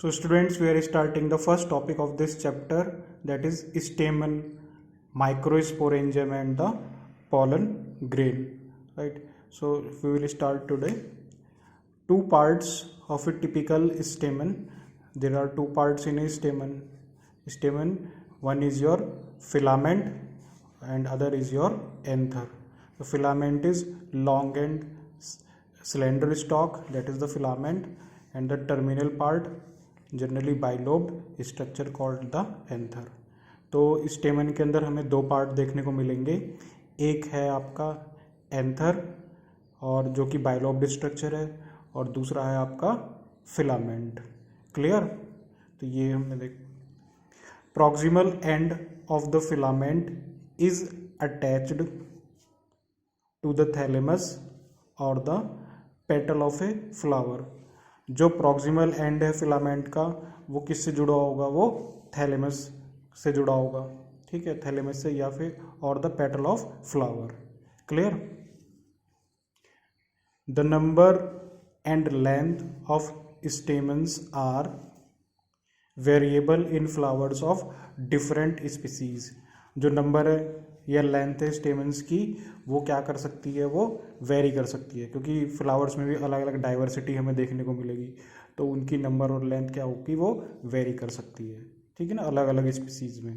So students, we are starting the first topic of this chapter, that is stamen, microsporangium and the pollen grain, right? So we will start today. Two parts of a typical stamen. There are two parts in a stamen. One is your filament and other is your anther. The filament is long and slender stalk, that is the filament, and the terminal part generally bilobed structure called the anther. तो स्टेमन के अंदर हमें दो part देखने को मिलेंगे. एक है आपका एंथर और जो कि बाइलोब्ड स्ट्रक्चर है, और दूसरा है आपका फिलामेंट. क्लियर? तो ये हमने देख. Proximal end of the filament is attached to the thalamus और the petal of a flower. जो प्रॉक्सिमल एंड है फिलामेंट का, वो किससे जुड़ा होगा? वो थैलेमस से जुड़ा होगा. ठीक है, थैलेमस से या फिर और the petal of flower. Clear? The number and length of stamens are variable in flowers of different species. जो नंबर है या लेंथ है स्टेमन्स की, वो क्या कर सकती है? वो वेरी कर सकती है, क्योंकि फ्लावर्स में भी अलग अलग डाइवर्सिटी हमें देखने को मिलेगी. तो उनकी नंबर और लेंथ क्या होगी? वो वेरी कर सकती है. ठीक है ना, अलग अलग स्पीसीज में.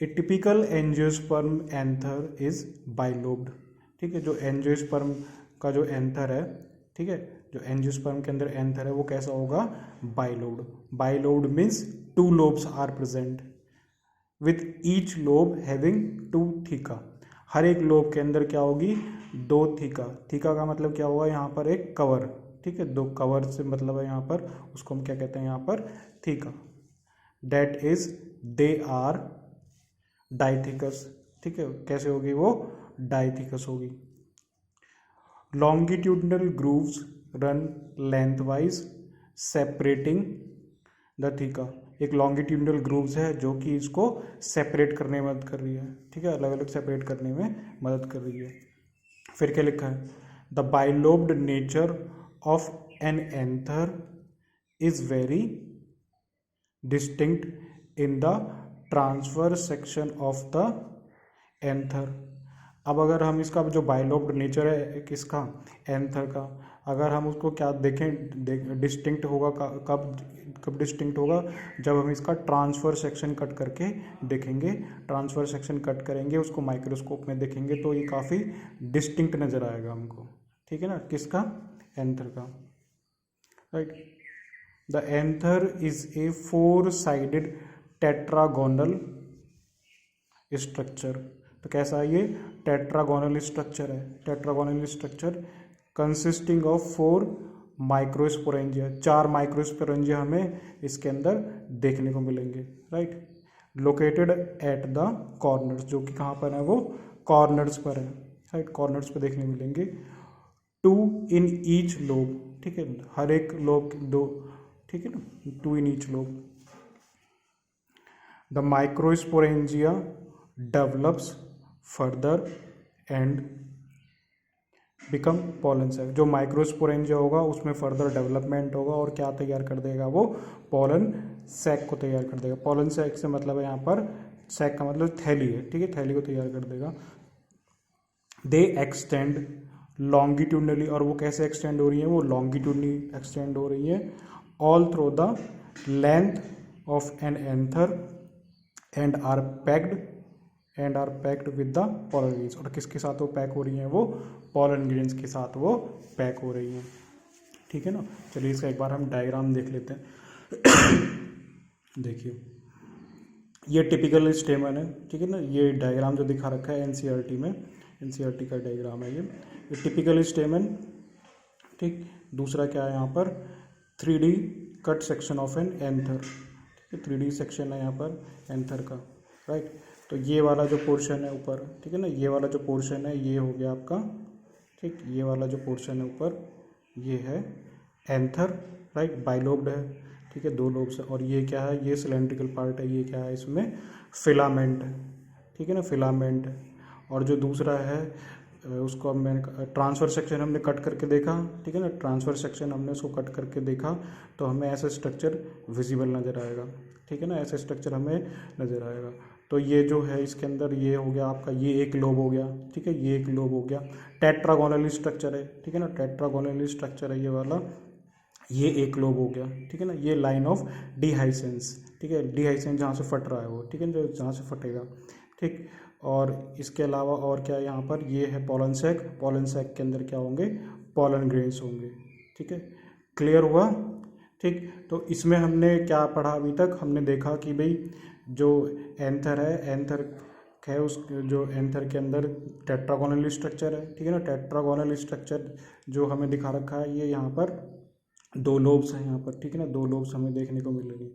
ए typical angiosperm anther is bilobed. ठीक है, जो एंजियोस्पर्म का जो एंथर है, ठीक है, जो एंजियोस्पर्म के अंदर एंथर है वो कैसा होगा? Bilobed. Bilobed means two lobes are present with each lobe having two theca. हर एक लोब के अंदर क्या होगी? दो थीका. थीका का मतलब क्या होगा? यहाँ पर एक कवर. ठीक है, दो कवर से मतलब है यहाँ पर, उसको हम क्या कहते हैं यहाँ पर? Theca. That is they are dithecous. ठीक है, कैसे होगी वो? डाइथिकस होगी. Longitudinal grooves run lengthwise separating the theca. एक लॉन्गिट्यूडनल ग्रूव्स है जो कि इसको सेपरेट करने में मदद कर रही है. ठीक है, अलग अलग सेपरेट करने में मदद कर रही है. फिर क्या लिखा है? The bilobed nature of an anther is very distinct in the transfer section of the anther. अब अगर हम इसका जो बाइलोब्ड नेचर है किसका? एंथर का, अगर हम उसको क्या देखें डिस्टिंक्ट होगा कब डिस्टिंक्ट होगा? जब हम इसका ट्रांसफर सेक्शन कट करके देखेंगे. ट्रांसफर सेक्शन कट करेंगे, उसको माइक्रोस्कोप में देखेंगे तो ये काफ़ी डिस्टिंक्ट नज़र आएगा हमको. ठीक है ना, किसका? एंथर का. Right. The anther is a 4-साइडेड टेट्रागोनल स्ट्रक्चर. तो कैसा है ये? टेट्रागोनल स्ट्रक्चर है. Tetragonal structure consisting of 4 microsporangia. 4 microsporangia हमें इसके अंदर देखने को मिलेंगे. Right. Located at the corners, जो कि कहाँ पर है? वो कॉर्नर्स पर है. राइट, कॉर्नर्स पर देखने मिलेंगे. 2 इन ईच लोब. ठीक है, हर एक लोब दो. ठीक है ना, 2 in each lobe. The microsporangia develops further and become pollen sac. जो माइक्रोस्पोरेंजिया होगा उसमें फर्दर डेवलपमेंट होगा और क्या तैयार कर देगा? वो पॉलन सैक को तैयार कर देगा. पॉलन सैक से मतलब है यहाँ पर, सैक का मतलब थैली है. ठीक है, थैली को तैयार कर देगा. दे एक्सटेंड लॉन्गिट्यूडनली. और वो कैसे एक्सटेंड हो रही है? वो लॉन्गिट्यूडनली एक्सटेंड हो रही है. All through the length of an anther and are packed with the pollen grains. और किसके साथ वो पैक हो रही हैं? वो पॉलन ग्रेन्स के साथ वो पैक हो रही हैं. ठीक है ना. चलिए इसका एक बार हम डायग्राम देख लेते हैं. देखिए, ये टिपिकल स्टेमन है. ठीक है ना, ये डायग्राम जो दिखा रखा है एनसीईआरटी में, एनसीईआरटी का डायग्राम है ये टिपिकल स्टेमन. ठीक. दूसरा क्या है यहाँ पर? 3D cut section of an anther. 3D section है यहाँ पर एंथर का. राइट. तो ये वाला जो पोर्शन है ऊपर, ठीक है ना, ये वाला जो पोर्शन है ये हो गया आपका. ठीक, ये वाला जो पोर्शन है ऊपर ये है एंथर. राइट, बाइलोब्ड है. ठीक है, 2 लोब्स है. और ये क्या है? ये सिलेंड्रिकल पार्ट है. ये क्या है? इसमें फिलामेंट है. ठीक है ना, फिलामेंट है. और जो दूसरा है उसको मैंने ट्रांसफर सेक्शन हमने कट करके देखा, ठीक है ना, ट्रांसफर सेक्शन हमने उसको कट करके देखा तो हमें ऐसा स्ट्रक्चर विजिबल नज़र आएगा, ठीक है ना, ऐसा स्ट्रक्चर हमें नज़र आएगा। तो ये जो है इसके अंदर ये हो गया आपका, ये एक लोब हो गया, ठीक है, ये एक लोब हो गया, टेट्रागोनल स्ट्रक्चर है, ठीक है ना, टेट्रागोनल स्ट्रक्चर है ये वाला, ये एक लोब हो गया, ठीक है ना, ये लाइन ऑफ डिहाइसेंस, ठीक है, डिहाइसेंस जहाँ से फट रहा है वो, ठीक है, जो जहाँ से फटेगा, ठीक। और इसके अलावा और क्या है यहाँ पर, ये है पोलन सैक, पोलन सैक के अंदर क्या होंगे, पोलन ग्रेन्स होंगे, ठीक है, क्लियर हुआ, ठीक। तो इसमें हमने क्या पढ़ा अभी तक, हमने देखा कि भाई जो एंथर है, एंथर है उस जो एंथर के अंदर टेट्रागोनल स्ट्रक्चर है, ठीक है ना, टेट्रागोनल स्ट्रक्चर जो हमें दिखा रखा है, ये यहाँ पर दो लोब्स हैं यहाँ पर, ठीक है ना, दो लोब्स हमें देखने को मिलेंगे,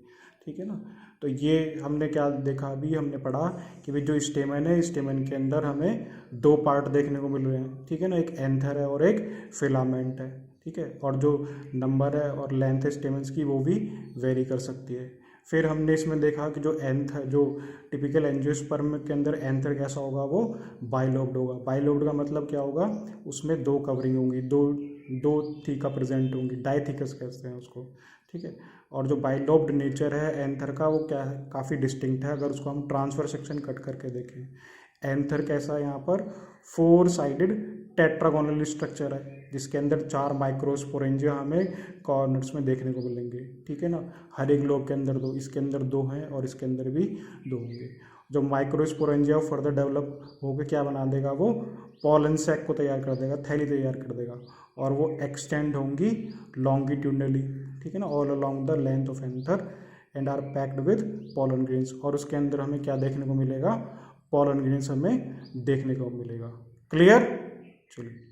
ठीक है ना। तो ये हमने क्या देखा, अभी हमने पढ़ा कि भाई जो स्टेमन है, स्टेमन के अंदर हमें दो पार्ट देखने को मिल रहे हैं, ठीक है ना, एक एंथर है और एक फिलामेंट है, ठीक है, और जो नंबर है और लेंथ है स्टेमन्स की वो भी वेरी कर सकती है। फिर हमने इसमें देखा कि जो एंथर, जो टिपिकल एंजियोस्पर्म के अंदर एंथर कैसा होगा, वो बाइलोब्ड होगा। बाइलोब्ड का मतलब क्या होगा, उसमें दो कवरिंग होंगी, दो थीका प्रेजेंट होंगी, डाइथिकस कहते हैं उसको, ठीक है। और जो बाइलोब्ड नेचर है एंथर का वो क्या है, काफ़ी डिस्टिंक्ट है। अगर उसको हम ट्रांसफर सेक्शन कट करके देखें, एंथर कैसा है यहाँ पर, 4 साइडेड टेट्रागोनल स्ट्रक्चर है जिसके अंदर 4 माइक्रोस्पोरेंजिया हमें कॉर्नर्स में देखने को मिलेंगे, ठीक है ना, हर एक लोब के अंदर 2, इसके अंदर 2 हैं और इसके अंदर भी 2 होंगे। जो माइक्रोस्पोरेंजिया फर्दर डेवलप होकर क्या बना देगा, वो पॉलन सैक को तैयार कर देगा, थैली तैयार कर देगा, और वो एक्सटेंड होंगी लॉन्गिट्यूडनली, ठीक है ना, all along the length of anther and are packed with pollen grains. और उसके अंदर हमें क्या देखने को मिलेगा, पॉलन ग्रेन्स हमें देखने को मिलेगा। क्लियर, चलिए।